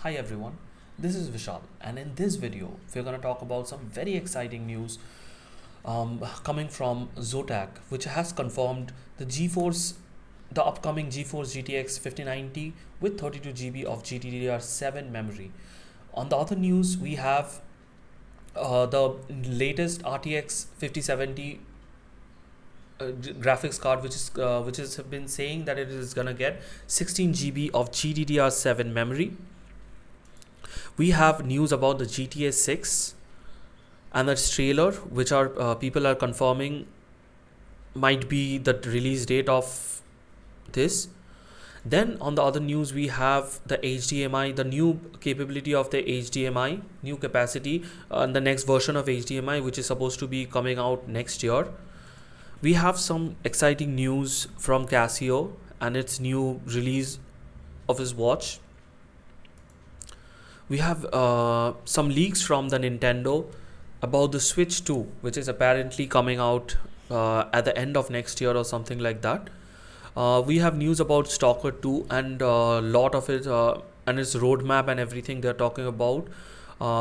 Hi everyone, this is Vishal, and in this video, we're going to talk about some very exciting news coming from Zotac, which has confirmed the upcoming GeForce GTX 5090 with 32 GB of GDDR7 memory. On the other news, we have the latest RTX 5070 graphics card, which has been saying that it is gonna get 16 GB of GDDR7 memory. We have news about the GTA 6 and its trailer, which are people are confirming might be the release date of this. Then on the other news, we have the HDMI, the new capability of the HDMI, new capacity, and the next version of HDMI, which is supposed to be coming out next year. We have some exciting news from Casio and its new release of his watch. We have some leaks from the Nintendo about the Switch 2, which is apparently coming out at the end of next year or something like that. We have news about Stalker 2 and a lot of it and its roadmap and everything they're talking about.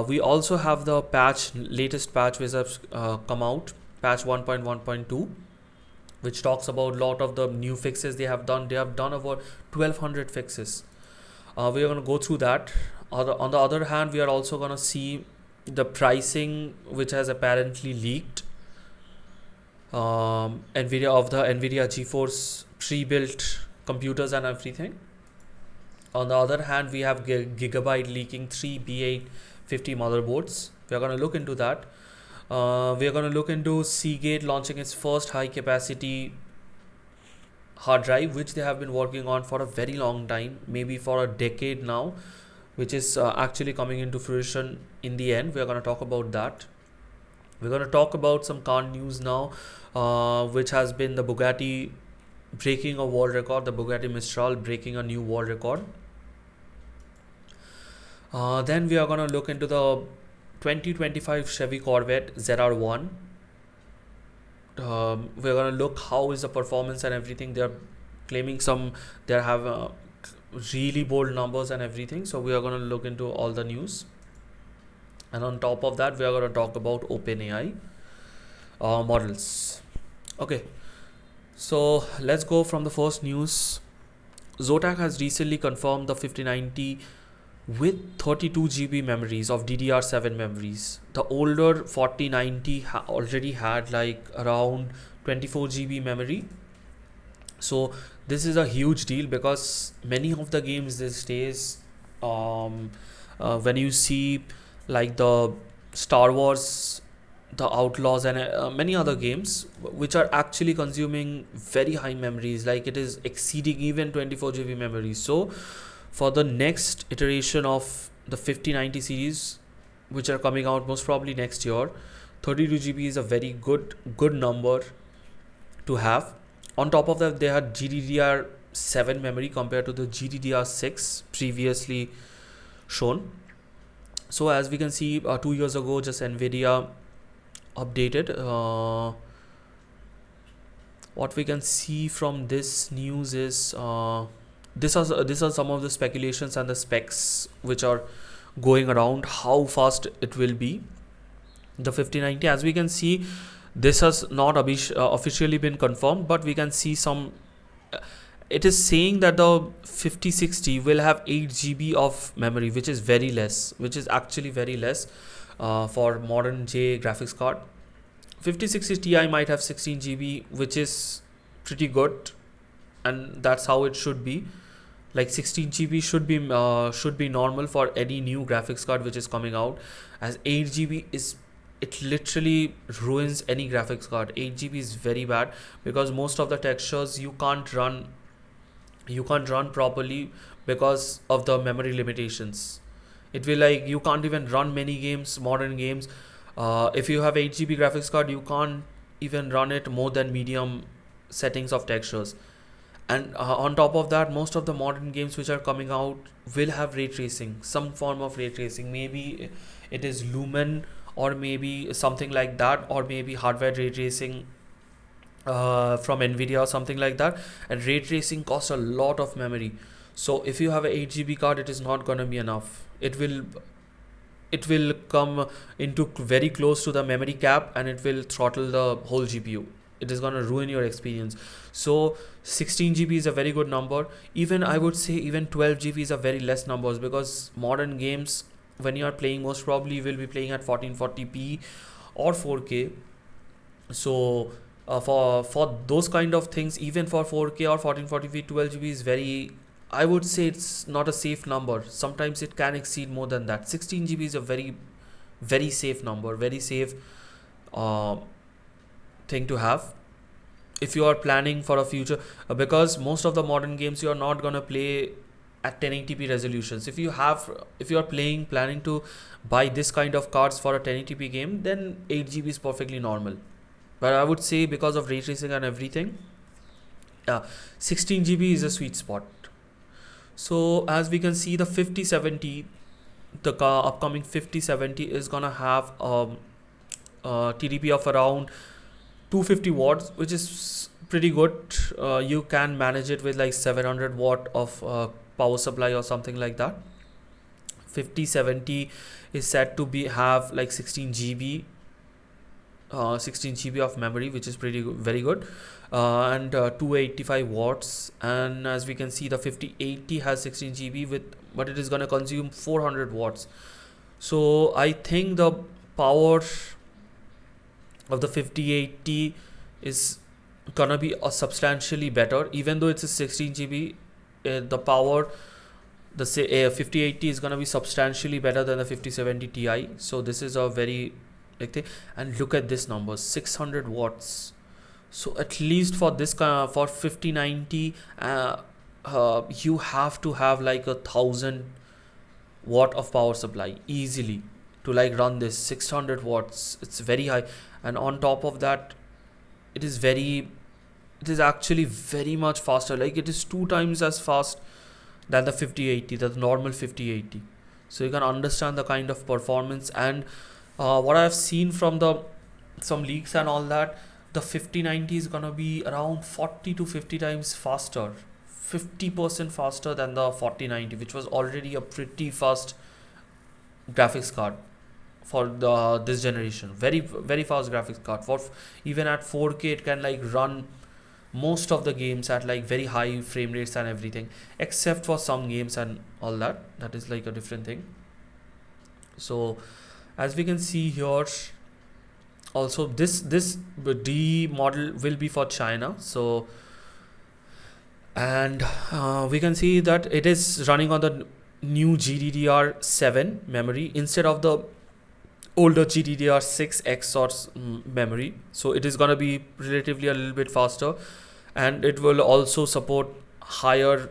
We also have the latest patch which has come out, patch 1.1.2, which talks about a lot of the new fixes they have done. They have done over 1200 fixes. We are going to go through that. On the other hand, we are also going to see the pricing, which has apparently leaked. NVIDIA GeForce pre-built computers and everything. On the other hand, we have Gigabyte leaking 3 B850 motherboards. We are going to look into that. We are going to look into Seagate launching its first high capacity hard drive, which they have been working on for a very long time, maybe for a decade now, which is actually coming into fruition in the end. We are going to talk about that. We're going to talk about some car news now, which has been the Bugatti breaking a world record, the Bugatti Mistral breaking a new world record. Then we are going to look into the 2025 Chevy Corvette ZR1. We're going to look how is the performance and everything. They're claiming they have really bold numbers and everything. So we are going to look into all the news. And on top of that, we are going to talk about OpenAI models. Okay, so let's go from the first news. Zotac has recently confirmed the 5090 with 32 GB memories of DDR7 memories. The older 4090 already had like around 24 GB memory. So this is a huge deal because many of the games these days, when you see like the Star Wars, the Outlaws, and many other games which are actually consuming very high memories, like it is exceeding even 24 GB memory. So for the next iteration of the 5090 series, which are coming out most probably next year, 32 GB is a very good number to have. On top of that, they had GDDR7 memory compared to the GDDR6 previously shown. So as we can see, 2 years ago, just NVIDIA updated. What we can see from this news is these are some of the speculations and the specs which are going around how fast it will be. The 5090, as we can see, this has not officially been confirmed, but we can see some. It is saying that the 5060 will have 8 GB of memory, which is very less, which is actually very less for modern J graphics card. 5060 Ti might have 16 GB, which is pretty good, and that's how it should be. Like 16 GB should be normal for any new graphics card which is coming out, as 8 GB it literally ruins any graphics card. 8 GB is very bad because most of the textures you can't run properly because of the memory limitations. It will, like, you can't even run many games, modern games. If you have 8 GB graphics card, you can't even run it more than medium settings of textures. And on top of that, most of the modern games which are coming out will have ray tracing, some form of ray tracing. Maybe it is Lumen or maybe something like that, or maybe hardware ray tracing from NVIDIA or something like that. And ray tracing costs a lot of memory. So if you have a 8 GB card, it is not gonna be enough. It will come into very close to the memory cap, and it will throttle the whole GPU. It is gonna ruin your experience. So 16 GB is a very good number. Even I would say even 12 GB is a very less numbers, because modern games, when you are playing, most probably you will be playing at 1440p or 4K. So for those kind of things, even for 4K or 1440p, 12 GB is very, I would say it's not a safe number. Sometimes it can exceed more than that. 16 GB is a very safe number, very safe uh, thing to have if you are planning for a future, because most of the modern games you are not gonna play at 1080p resolutions. If you are planning to buy this kind of cards for a 1080p game, then 8 GB is perfectly normal. But I would say, because of ray tracing and everything, 16 GB is a sweet spot. So as we can see, the 5070, the upcoming 5070 is gonna have TDP of around 250 watts, which is pretty good. You can manage it with like 700 watt of power supply or something like that. 5070 is said to be have like 16 GB of memory, which is very good, and 285 watts. And as we can see, the 5080 has 16 GB but it is going to consume 400 watts. So I think the power of the 5080 is gonna be substantially better. Even though it's a 16 GB, the power, the 5080 is gonna be substantially better than the 5070 Ti. So this is a very big thing. And look at this number, 600 watts. So at least for this for 5090, you have to have like 1,000 watt of power supply easily to like run this. 600 watts, it's very high. And on top of that, it is actually very much faster. Like it is 2 times as fast than the 5080, the normal 5080. So you can understand the kind of performance. And what I've seen from some leaks and all that, the 5090 is gonna be around 40 to 50 times faster, 50% faster than the 4090, which was already a pretty fast graphics card for this generation. Very fast graphics card. For even at 4K, it can like run most of the games at like very high frame rates and everything, except for some games and all that. That is like a different thing. So as we can see here, also this D model will be for China. So, and we can see that it is running on the new GDDR7 memory instead of the older GDDR6 XOR memory. So it is going to be relatively a little bit faster, and it will also support higher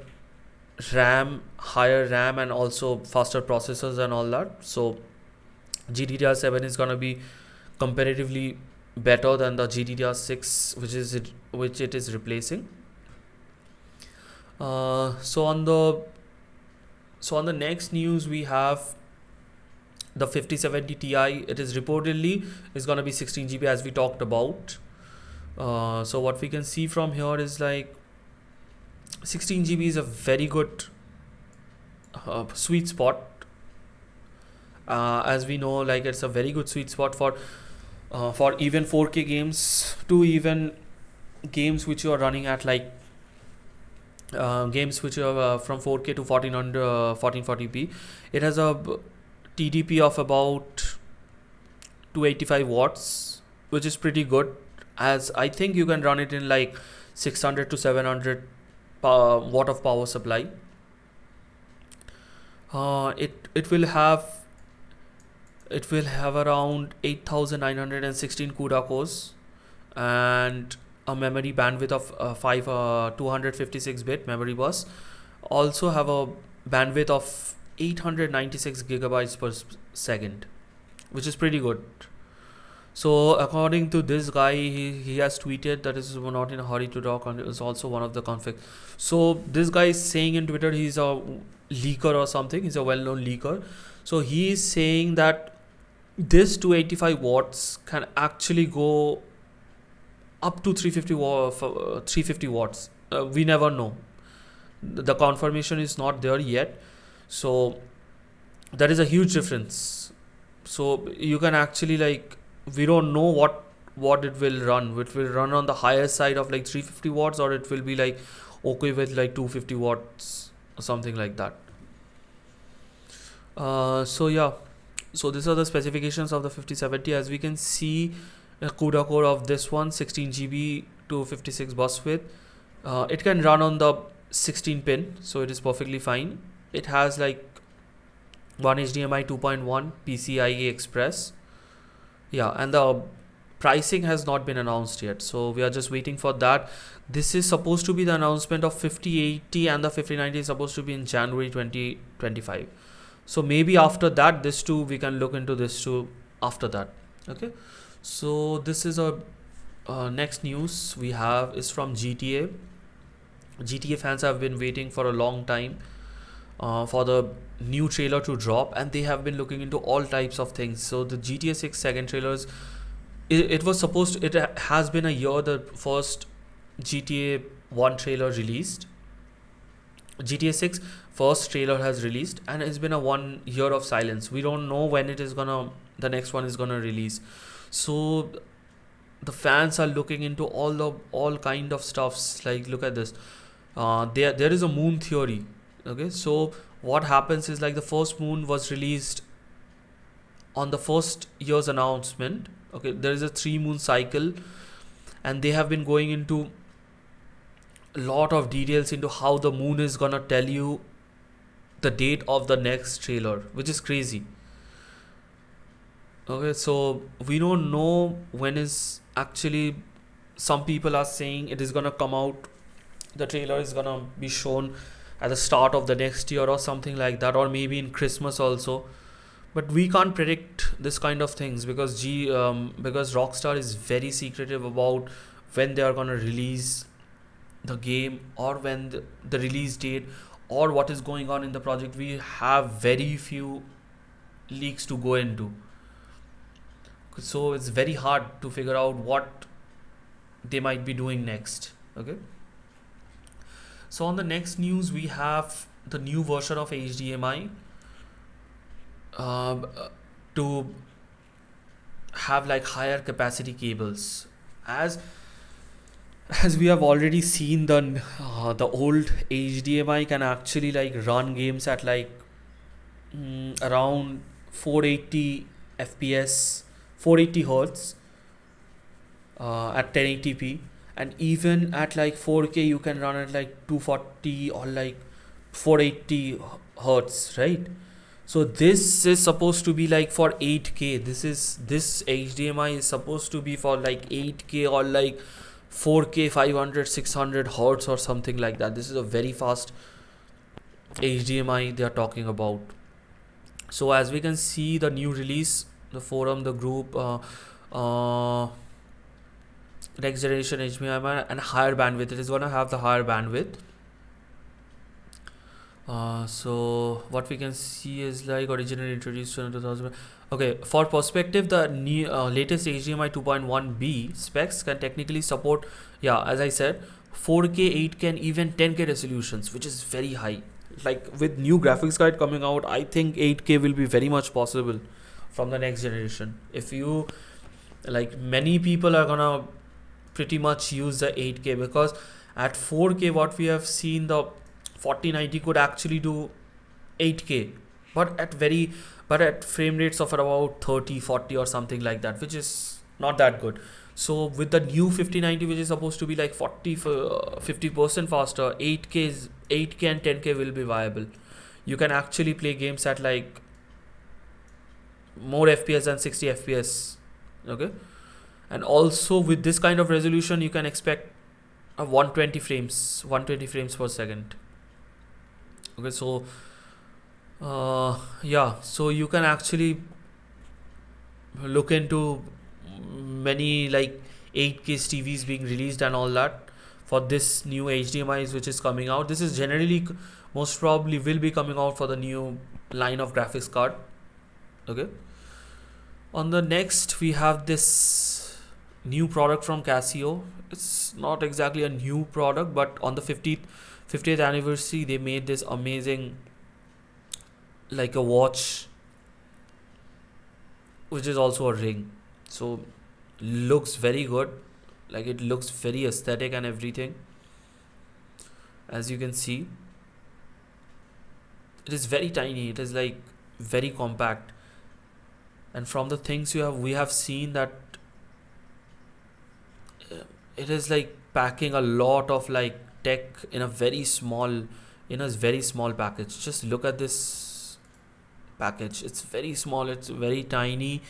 RAM and also faster processors and all that. So GDDR7 is going to be comparatively better than the GDDR6, which it is replacing. So on the next news, we have the 5070 Ti. It is reportedly is going to be 16 GB, as we talked about. So what we can see from here is like 16 GB is a very good sweet spot. As we know, like it's a very good sweet spot for even 4K games, to even games which you are running at like games which are from 4K to 1440p. It has a TDP of about 285 watts, which is pretty good, as I think you can run it in like 600 to 700 watt of power supply. It will have around 8916 CUDA cores and a memory bandwidth of 256-bit memory bus. Also have a bandwidth of 896 gigabytes per second, which is pretty good. So according to this guy, he has tweeted that is not in a hurry to talk, and is also one of the config. So this guy is saying in Twitter, he's a leaker or something. He's a well-known leaker. So he is saying that this 285 watts can actually go up to 350 watts. We never know. The confirmation is not there yet, so that is a huge difference. So you can actually like, we don't know what it will run. It will run on the higher side of like 350 watts, or it will be like okay with like 250 watts or something like that. So yeah, so these are the specifications of the 5070. As we can see, a CUDA core of this one, 16 GB to 56 bus width. It can run on the 16 pin, so it is perfectly fine. It has like one HDMI 2.1 PCIe Express. Yeah, and the pricing has not been announced yet, so we are just waiting for that. This is supposed to be the announcement of 5080, and the 5090 is supposed to be in January 2025. So maybe after that, this too, we can look into this too after that. Okay, so this is a next news we have is from GTA. GTA fans have been waiting for a long time for the new trailer to drop, and they have been looking into all types of things. So the GTA 6 second trailers, it was supposed to, it has been a year the first GTA 1 trailer released. GTA 6 first trailer has released, and it's been a 1 year of silence. We don't know when it is gonna, the next one is gonna release. So the fans are looking into all kind of stuffs. Like, look at this. There is a moon theory. Okay, so what happens is like the first moon was released on the first year's announcement. Okay, there is a 3 moon cycle, and they have been going into a lot of details into how the moon is gonna tell you the date of the next trailer, which is crazy. Okay, so we don't know when is actually, some people are saying it is gonna come out, the trailer is gonna be shown at the start of the next year or something like that, or maybe in Christmas also. But we can't predict this kind of things because because Rockstar is very secretive about when they are gonna release the game, or when the release date, or what is going on in the project. We have very few leaks to go into, so it's very hard to figure out what they might be doing next. Okay, so on the next news, we have the new version of HDMI to have like higher capacity cables. As we have already seen, the old HDMI can actually like run games at like around 480 FPS, 480 hertz at 1080p, and even at like 4K you can run at like 240 or like 480 hertz, right? So this is supposed to be like for 8K. This HDMI is supposed to be for like 8K or like 4K 500 600 hertz or something like that. This is a very fast HDMI they are talking about. So as we can see, the new release, the forum, the group, next generation HDMI and higher bandwidth. It is gonna have the higher bandwidth. So what we can see is like originally introduced in 2000. Okay, for perspective, the new latest HDMI 2.1B specs can technically support, yeah, as I said, 4K, 8K, and even 10K resolutions, which is very high. Like with new graphics card coming out, I think 8K will be very much possible from the next generation. If you like, many people are gonna pretty much use the 8K, because at 4K what we have seen, the 4090 could actually do 8K, but at frame rates of about 30-40 or something like that, which is not that good. So with the new 5090, which is supposed to be like 50% faster, 8K and 10K will be viable. You can actually play games at like more FPS than 60 FPS. Okay, and also with this kind of resolution, you can expect a 120 frames per second. Okay, so yeah, so you can actually look into many like 8K TVs being released and all that for this new HDMIs which is coming out. This is generally most probably will be coming out for the new line of graphics card. Okay, on the next we have this new product from Casio. It's not exactly a new product, but on the 50th anniversary, they made this amazing, like a watch, which is also a ring. So looks very good, like it looks very aesthetic and everything. As you can see, it is very tiny, it is like very compact, and from the things we have seen that it is like packing a lot of like tech in a very small, package. Just look at this package, it's very small, it's very tiny,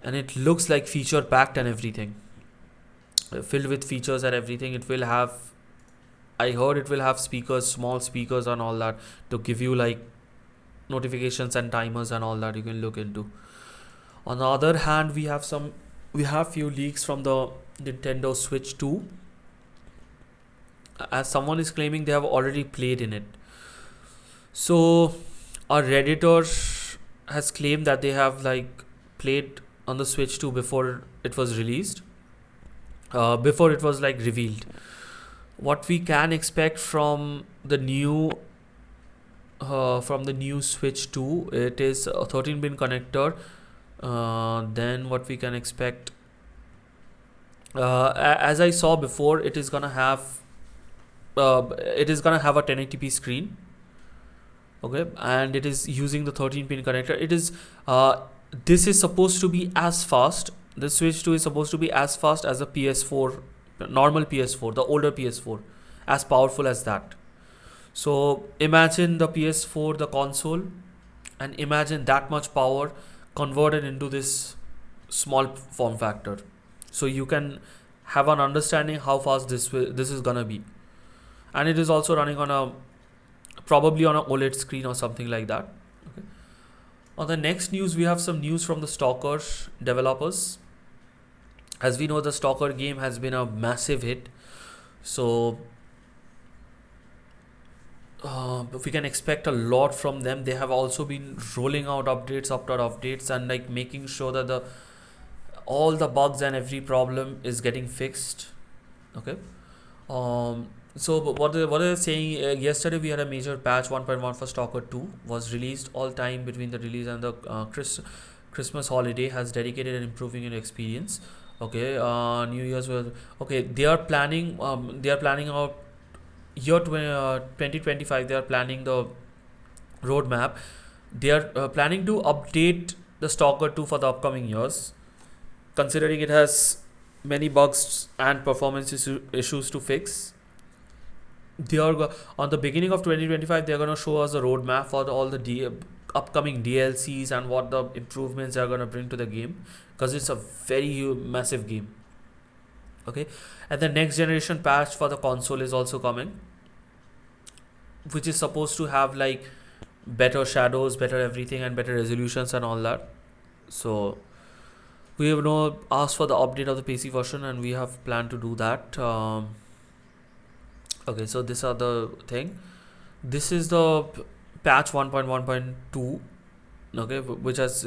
and it looks like feature packed and everything, filled with features and everything. It will have, I heard it will have speakers, small speakers and all that, to give you like notifications and timers and all that you can look into. On the other hand, we have few leaks from the Nintendo Switch 2, as someone is claiming they have already played in it. So a Redditor has claimed that they have like played on the Switch 2 before it was released, before it was like revealed. What we can expect from the new Switch 2, it is a 13-pin connector. Then what we can expect, as I saw before, it is gonna have a 1080p screen. Okay, and it is using the 13-pin connector. It is this is supposed to be as fast. The Switch 2 is supposed to be as fast as a PS4, normal PS4, the older PS4, as powerful as that. So imagine the PS4, the console, and imagine that much power converted into this small form factor. So you can have an understanding how fast this is gonna be. And it is also running on probably on a OLED screen or something like that. Okay. On the next news, we have some news from the Stalker developers. As we know, the Stalker game has been a massive hit, so we can expect a lot from them. They have also been rolling out updates after updates, and like making sure that all the bugs and every problem is getting fixed. Okay. So what they're saying, yesterday we had a major patch 1.1 for Stalker 2 was released. All time between the release and the Christmas holiday has dedicated and improving your experience. Okay, New Year's was okay. They are planning out year 2025. They are planning the roadmap. They are planning to update the Stalker 2 for the upcoming years, considering it has many bugs and performance issues to fix. They are on the beginning of 2025. They are going to show us a roadmap for all the upcoming DLCs and what the improvements they are going to bring to the game, because it's a very massive game. Okay, and the next generation patch for the console is also coming, which is supposed to have like better shadows, better everything, and better resolutions and all that. So we have now asked for the update of the PC version, and we have planned to do that. Okay, so these are the thing. This is the patch 1.1.2, okay, which has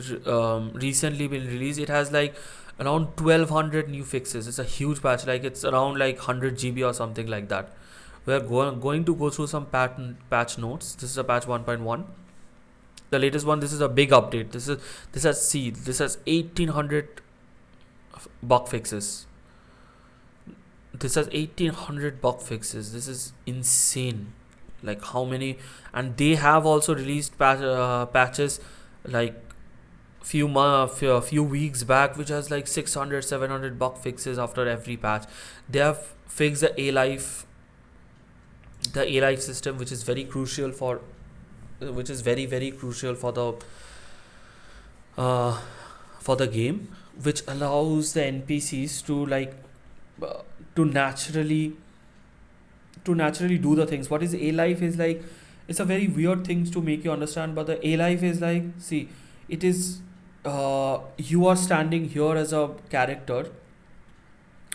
recently been released. It has like around 1200 new fixes. It's a huge patch, like it's around like 100 GB or something like that. We're going to go through some patch notes. This is a patch 1.1, the latest one. This is a big update. This has 1800 bug fixes. This has 1800 bug fixes. This is insane, like how many. And they have also released patches like few weeks back, which has like 600-700 bug fixes after every patch. They have fixed the A-Life system, which is very crucial for very crucial for the game, which allows the NPCs to like to naturally do the things. What is A-Life is like, it's a very weird thing to make you understand, but the A-Life is like, see, it is you are standing here as a character.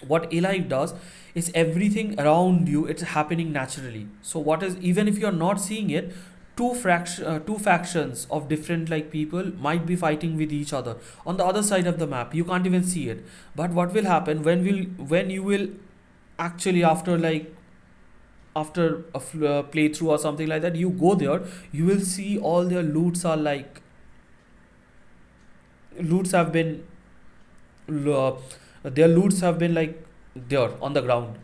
What A-Life does is everything around you, it's happening naturally. So what is, even if you're not seeing it, two factions of different like people might be fighting with each other on the other side of the map. You can't even see it. But what will happen when you will actually, after like after a playthrough or something like that, you go there, you will see all their loots are like, loots have been uh, their loots have been like there on the ground.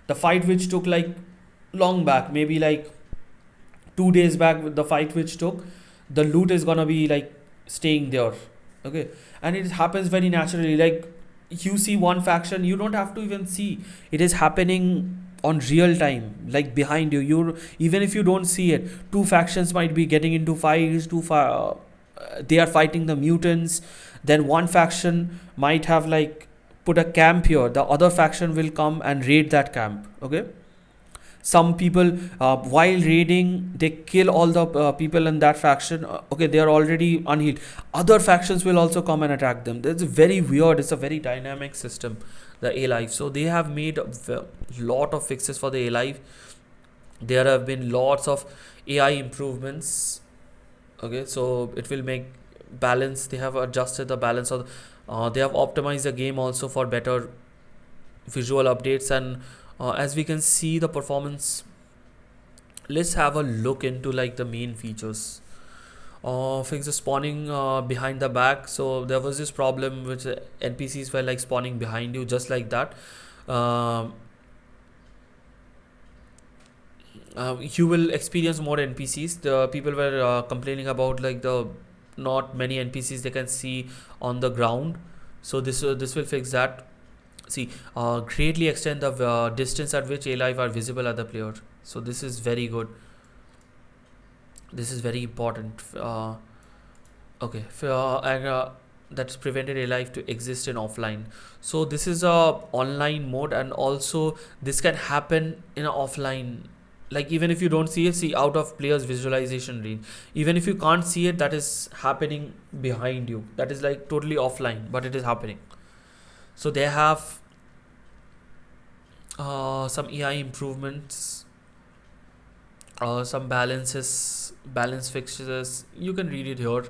The fight which took like long back, maybe like 2 days back, with the fight which took, the loot is gonna be like staying there. Okay. And it happens very naturally, like you see one faction, you don't have to even see, it is happening on real time, like behind you. You, even if you don't see it, two factions might be getting into fights, they are fighting the mutants, then one faction might have like put a camp here, the other faction will come and raid that camp. Okay. Some people, while raiding, they kill all the people in that faction. Okay, they are already unhealed, other factions will also come and attack them. That's very weird, it's a very dynamic system, the A Live. So they have made a lot of fixes for the A Live. There have been lots of AI improvements. Okay, so it will make balance, they have adjusted the balance of they have optimized the game also for better visual updates. And as we can see the performance, let's have a look into like the main features. Fix the spawning behind the back. So there was this problem which NPCs were like spawning behind you just like that. um, you will experience more NPCs. The people were complaining about like the not many NPCs they can see on the ground. So this will fix that. See, greatly extend the distance at which alive are visible at the player. So this is very good. This is very important. Okay, and that's prevented alive to exist in offline. So this is a online mode, and also this can happen in a offline. Like even if you don't see it, see out of players visualization range. Even if you can't see it, that is happening behind you. That is like totally offline, but it is happening. So they have some AI improvements, some balance fixes. You can read it here.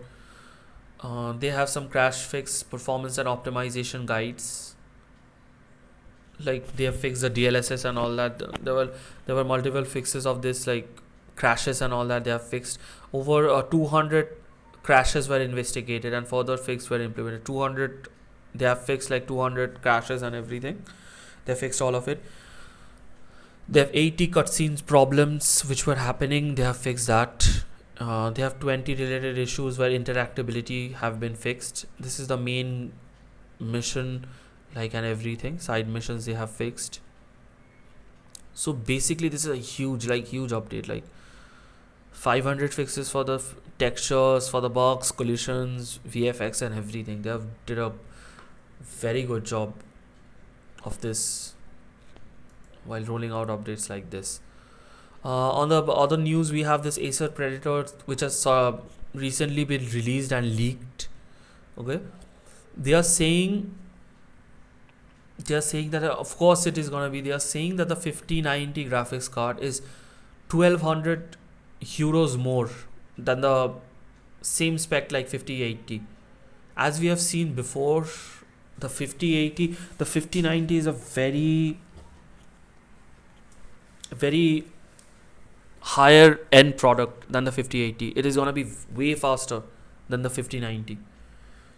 They have some crash fix, performance and optimization guides. Like they have fixed the DLSS and all that. There were multiple fixes of this, like crashes and all that. They have fixed over 200 crashes were investigated and further fixes were implemented. 200, they have fixed like 200 crashes and everything. They fixed all of it. They have 80 cutscenes problems which were happening. They have fixed that. They have 20 related issues where interactability have been fixed. This is the main mission, like, and everything. Side missions they have fixed. So basically this is a huge update, like 500 fixes for the textures, for the bugs, collisions, VFX and everything. They have did a very good job of this while rolling out updates like this. On the other news, we have this Acer Predator, which has recently been released and leaked. Okay, they are saying that of course it is gonna be. They are saying that the 5090 graphics card is 1200 euros more than the same spec like 5080. As we have seen before, the 5080, the 5090 is a very higher end product than the 5080. It is going to be way faster than the 5090.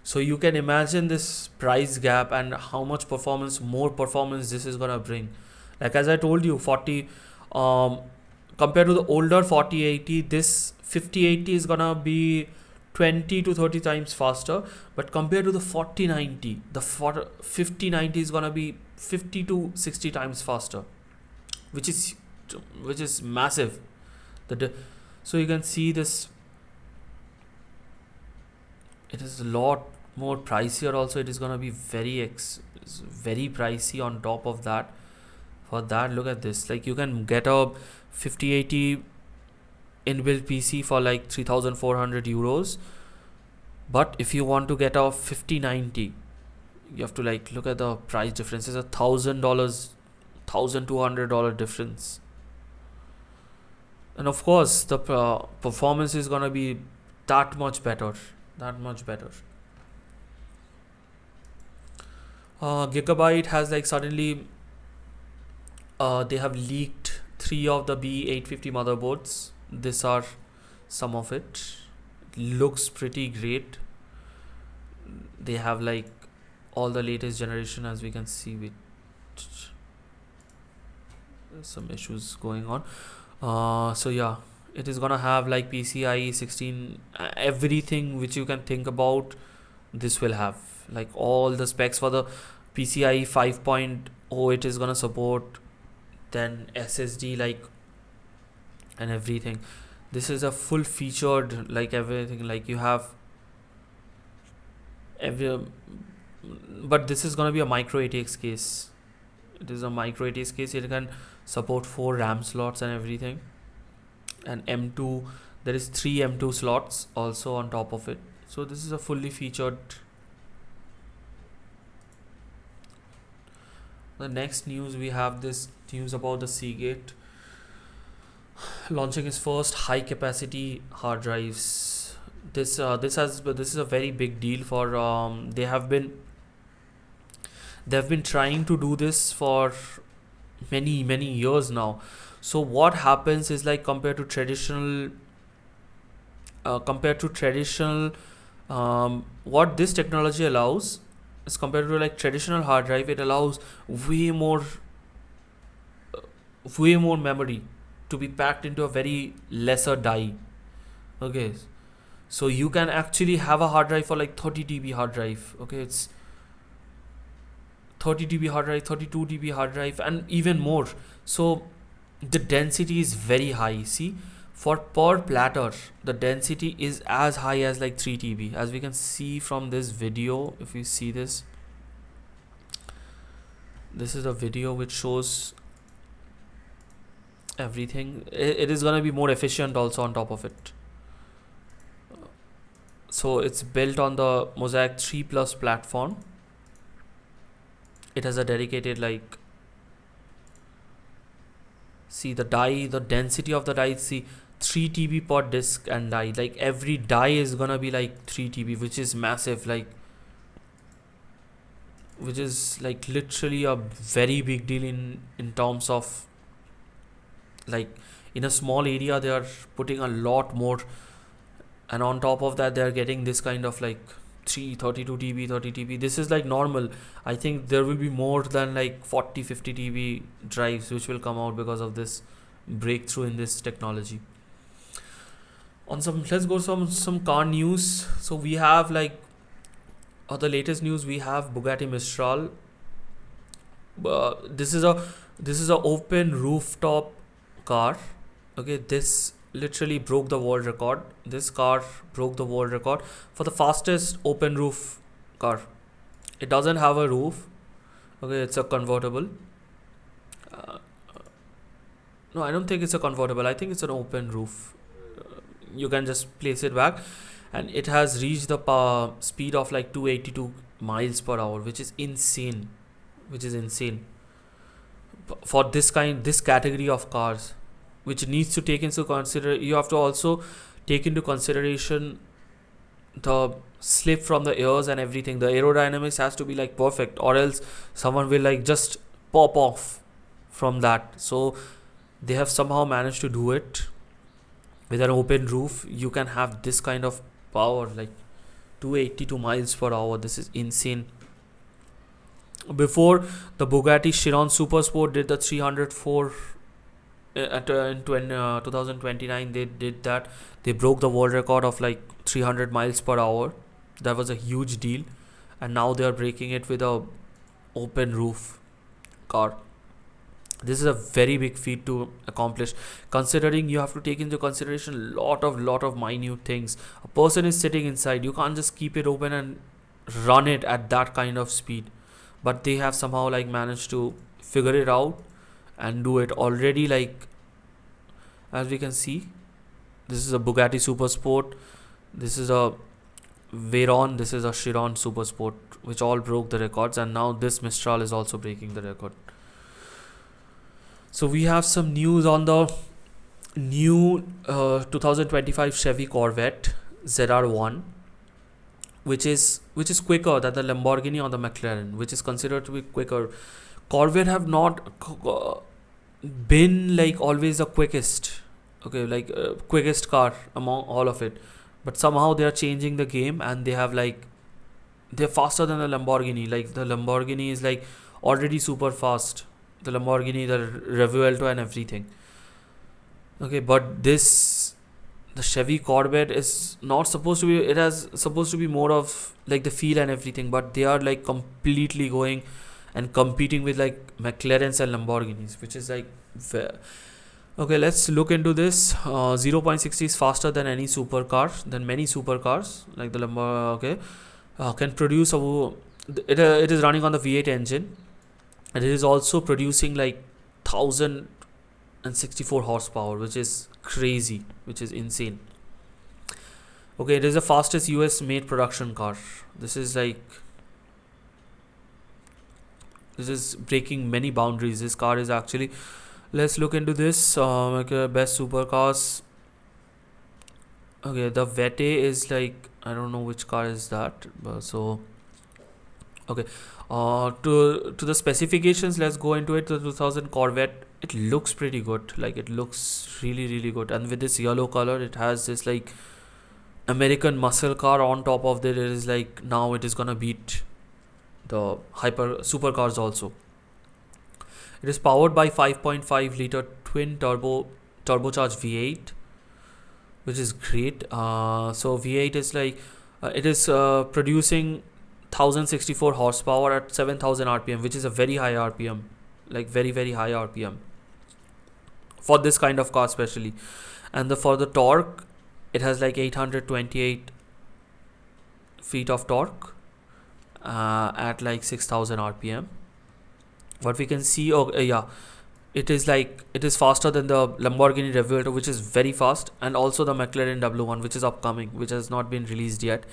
So you can imagine this price gap and how much more performance this is going to bring. Like as I told you, 40 compared to the older 4080, this 5080 is going to be 20 to 30 times faster, but compared to the 4090, the 5090 is going to be 50 to 60 times faster, which is massive. So you can see this, it is a lot more pricier also. It is going to be very pricey on top of that. For that, look at this, like you can get a 5080 inbuilt PC for like 3,400 euros, but if you want to get a 5090, you have to like look at the price difference. It's $1,000, $1,200 difference. And of course the performance is gonna be that much better. Gigabyte has like suddenly they have leaked 3 of the B850 motherboards. These are some of it. Looks pretty great. They have like all the latest generation, as we can see. With some issues going on. So yeah, it is gonna have like PCIe 16, everything which you can think about. This will have like all the specs for the PCIe 5.0. It is gonna support, then SSD like, and everything. This is a full featured like everything, like you have every, but this is gonna be a micro ATX case. It is a micro ATX case. It can support 4 RAM slots and everything, and M2, there is 3 M2 slots also on top of it. So this is a fully featured. The next news, we have this news about the Seagate launching its first high capacity hard drives. This is a very big deal for they've been trying to do this for many years now. So what happens is, like, compared to traditional what this technology allows is, compared to like traditional hard drive, it allows way more memory to be packed into a very lesser die. Okay, so you can actually have a hard drive for like 30 TB hard drive. Okay, it's 30 TB hard drive, 32 TB hard drive, and even more. So the density is very high. See, for per platter, the density is as high as like 3 TB, as we can see from this video. If you see this, this is a video which shows everything. It is gonna be more efficient also on top of it. So it's built on the Mosaic 3 Plus platform. It has a dedicated, like, see the die, the density of the die. See, 3 TB per disk and die. Like, every die is gonna be like 3 TB, which is massive. Like, which is like literally a very big deal in terms of, like, in a small area they are putting a lot more, and on top of that they are getting this kind of like 32 TB, 30 TB. This is like normal. I think there will be more than like 40-50 TB drives which will come out because of this breakthrough in this technology. On some, let's go some car news. So we have like the latest news. We have Bugatti Mistral. This is a open rooftop car. Okay, this literally broke the world record. This car broke the world record for the fastest open roof car. It doesn't have a roof. Okay, it's a convertible. No, I don't think it's a convertible. I think it's an open roof. You can just place it back, and it has reached the speed of like 282 miles per hour, which is insane. For this category of cars, which needs to take into you have to also take into consideration the slip from the ears and everything. The aerodynamics has to be like perfect, or else someone will like just pop off from that. So they have somehow managed to do it. With an open roof, you can have this kind of power, like 282 miles per hour. This is insane. Before, the Bugatti Chiron Super Sport did the 304 in 2029. They did that. They broke the world record of like 300 miles per hour. That was a huge deal, and now they are breaking it with a open roof car. This is a very big feat to accomplish, considering you have to take into consideration lot of minute things. A person is sitting inside. You can't just keep it open and run it at that kind of speed. But they have somehow like managed to figure it out and do it already. Like, as we can see, this is a Bugatti Super Sport, this is a Veyron, this is a Chiron Super Sport, which all broke the records, and now this Mistral is also breaking the record. So we have some news on the new 2025 Chevy Corvette ZR1, which is quicker than the Lamborghini or the McLaren, which is considered to be quicker. Corvette have not been like always the quickest, okay, like quickest car among all of it, but somehow they are changing the game, and they have like, they're faster than the Lamborghini. Like the Lamborghini is like already super fast, the Lamborghini, the Revuelto and everything. Okay, but this, the Chevy Corvette is not supposed to be, it has supposed to be more of like the feel and everything, but they are like completely going and competing with like McLarens and Lamborghinis, which is like okay, let's look into this. 0.60 is faster than any supercar, than many supercars like the Lamborghini. Okay, can produce it is running on the V8 engine, and it is also producing like 1064 horsepower, which is crazy, which is insane. Okay, it is the fastest US made production car. This is like, this is breaking many boundaries. This car is actually, let's look into this. Best supercars. Okay, the Vette is like, I don't know which car is that, so okay, to the specifications, let's go into it. The 2000 Corvette, it looks pretty good, like it looks really good, and with this yellow color, it has this like American muscle car on top of it. It is like, now it is gonna beat the hyper supercars also. It is powered by 5.5 liter twin turbocharged V8, which is great. So V8 is like, it is producing 1064 horsepower at 7000 rpm, which is a very high rpm, like very high rpm for this kind of car especially. And for the torque, it has like 828 feet of torque at like 6000 rpm. What we can see, it is like, it is faster than the Lamborghini Revuelto, which is very fast, and also the McLaren W1, which is upcoming, which has not been released yet.